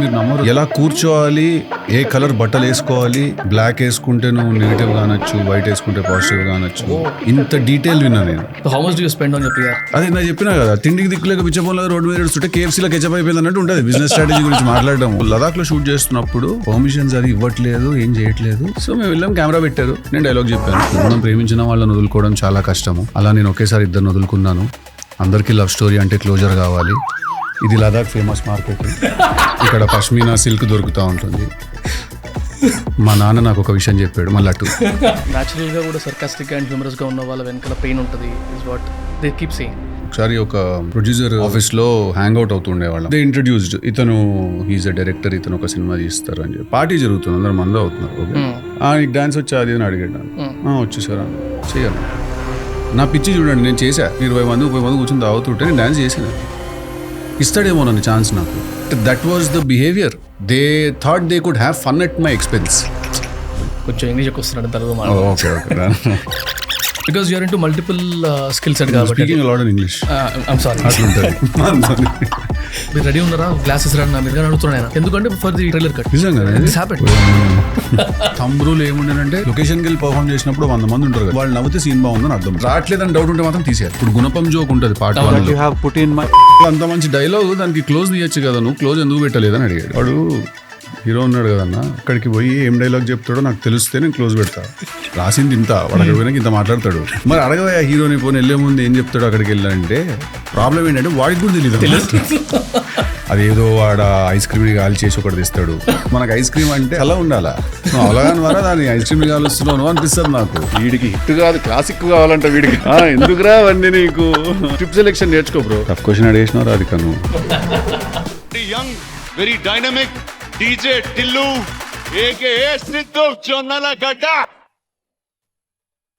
మీరు నమ్మరు, ఎలా కూర్చోవాలి, ఏ కలర్ బట్టలు వేసుకోవాలి, బ్లాక్ వేసుకుంటే నువ్వు నెగిటివ్ కానొచ్చు, వైట్ వేసుకుంటే పాజిటివ్ కానొచ్చు, ఇంత డీటెయిల్ విన్నా నేను. How much do you spend on your PR? అదే నేను చెప్పినా కదా, తిండికి దిక్కులేక పిచ్చపోలో రోడ్డు మీద నడుస్తుంటే కేఎఫ్సీలో కెచప్ అయిపోయింది అన్నట్టు ఉంటుంది బిజినెస్ స్ట్రాటజీ గురించి మాట్లాడడం. లదాఖ్ లో షూట్ చేస్తున్నప్పుడు పర్మిషన్స్ అది ఇవ్వట్లేదు, ఏం చేయట్లేదు. సో మేము వెళ్ళాం, కెమెరా పెట్టారు, నేను డైలాగ్ చెప్పాను. మనం ప్రేమించిన వాళ్ళని వదులుకోవడం చాలా కష్టము, అలా నేను ఒకేసారి ఇద్దరిని వదులుకున్నాను. అందరికీ లవ్ స్టోరీ అంటే క్లోజర్ కావాలి. ఇది లదాఖ్ ఫేమస్ మార్కెట్, ఇక్కడ పష్మీనా సిల్క్ దొరుకుతూ ఉంటుంది. మా నాన్న నాకు ఒక విషయం చెప్పాడు, మళ్ళీ అటు న్యాచురల్ గా కూడా సర్కాస్టిక్ అండ్ హ్యూమరస్ గా ఉన్న వాళ్ళ వెనకాల పెయిన్ ఉంటుంది is what they keep saying. ఒకసారి ఒక ప్రొడ్యూసర్ ఆఫీస్ లో హ్యాంగ్ అవుట్ అవుతుండే వాళ్ళం. దే ఇంట్రడ్యూస్డ్, ఇతను హీజ్ అ డైరెక్టర్, ఇతను ఒక సినిమా తీస్తారు అని చెప్పి. పార్టీ జరుగుతుంది, అందరు మంది అవుతున్నారు. ఓకే, నీకు డాన్స్ వచ్చా అది అని అడిగాడు. వచ్చు సార్ అని చెయ్యాలి. నా పిచ్చి చూడండి, నేను చేశా. 20 మంది కూర్చొని తాగుతుంటే నేను డాన్స్ చేసాను. ఇస్తాడేమో నన్ను ఛాన్స్ నాకు. That was the behaviour. They thought they could have fun at my expense. కొంచెం ఇంగ్లీష్ వస్తున్నాడు Telugu okay okay because you're into multiple skill set కాబట్టి. Speaking lot in English. I'm sorry. మీరు రెడీ ఉన్నారా? Glasses రన్నా మీరు అడుగుతున్నాను, ఎందుకంటే ఫర్ ది ట్రైలర్ కట్. నిజంగా హ్యాపెన్. థంబ్ రూల్ ఏముండేనంటే, లొకేషన్కి వెళ్ళి పర్ఫామ్ చేసినప్పుడు 100 మంది ఉంటారు కదా, వాళ్ళు నవ్వుతే సీన్ బాగుందని అర్థం. రావట్లేదని డౌట్ ఉంటే మాత్రం తీసేయాలి. ఇప్పుడు గుణపం జోక్ ఉంటుంది పార్ట్ 1. అంత మంచి డైలాగ్, దానికి క్లోజ్ తీయచ్చు కదా, నువ్వు క్లోజ్ ఎందుకు పెట్టలేదని అడిగాడు. వాడు హీరో ఉన్నాడు కదన్నా, అక్కడికి పోయి ఏం డైలాగ్ చెప్తాడో నాకు తెలిస్తే నేను క్లోజ్ పెడతా. రాసింది ఇంత, వాడు అక్కడికి పోయినాక ఇంత మాట్లాడతాడు. మరి అడగవా హీరోని పోనీ వెళ్ళే ముందు ఏం చెప్తాడు అక్కడికి వెళ్ళాలంటే. ప్రాబ్లం ఏంటంటే వాడికి కూడా తెలియదు. అదేదో వాడ ఐస్ క్రీమ్ గాలి చేసి ఒకటి తెస్తాడు. మనకు ఐస్ క్రీమ్ అంటే అలా ఉండాలా, నువ్వు అవగాహన ద్వారా దాన్ని ఐస్ క్రీమ్ కాలుస్తున్నావు అనిపిస్తుంది నాకు. వీడికి హిట్ కాదు, క్లాసిక్ కావాలంట వీడికి. ఎందుకురా అవన్నీ నీకు, ట్రిప్ సెలెక్షన్ నేర్చుకో బ్రో. టఫ్ క్వశ్చన్ అడిగేసినావు రాధిక నువ్వు. Young very dynamic DJ Tillu, aka Sidhu Jonnalagada.